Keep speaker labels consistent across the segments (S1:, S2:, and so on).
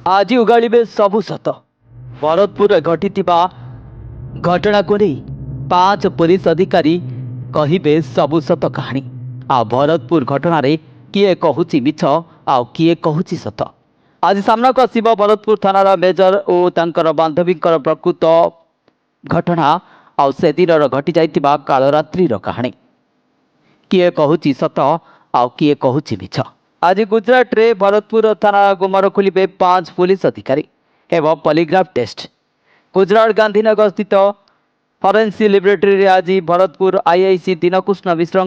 S1: आज उगाड़े सबु सत भरतपुर घटी घटना को नहीं 5 पुलिस अधिकारी कहे सबु सत कहानी। आ भरतपुर घटन किए कहूँ मिछ आउ किए कहूँ सत। आज सामना को आसव भरतपुर थानार मेजर और तांकर बांधवी प्रकृत घटना आउ से दिन घटी जाइथिबा कालरात्रि कहानी। किए कहूँ सत आउ किए कहूँ मिछ। आज गुजरात रे भरतपुर थाना गुमर खोलिबे 5 पुलिस अधिकारी एवं पॉलीग्राफ टेस्ट। गुजरात गांधीनगर स्थित फरेन्सिक लैबोरेटरी रे आज भरतपुर आईआईसी दीनकृष्ण मिश्र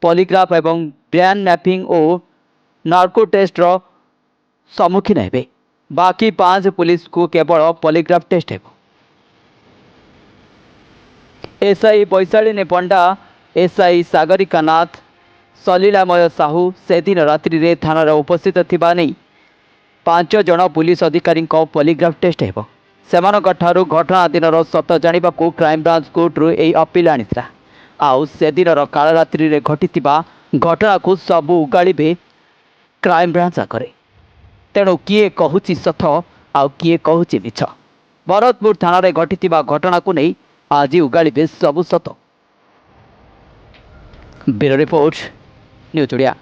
S1: पॉलीग्राफ एवं ब्रेन मैपिंग और नार्को टेस्ट रो सम्मुखीन हेबे। बाकी 5 पुलिस को केवल पॉलीग्राफ टेस्ट हेबो। एसआई बैशालिनी पंडा, एसआई सागरिका नाथ, सलीलामय साहू से दिन रात्रि रे थाना उपस्थित थिबा नहीं 5 जन पुलिस अधिकारी पॉलीग्राफ टेस्ट हेबो। सेमानक ठारू घटना दिन सत जानिबा को क्राइमब्रांच कोर्टरू यही अपील आनिथिला। आउ से दिन कालरात्रि रे घटिथिबा घटना को सबू उगाड़े क्राइमब्रांच आगे। तेणु किए कहूँ सत आउ किए कहूँ मिछ। भरतपुर थाना रे घटिथिबा घटना को नहीं आज उगाड़े सबू सत। Bureau report, news Odia.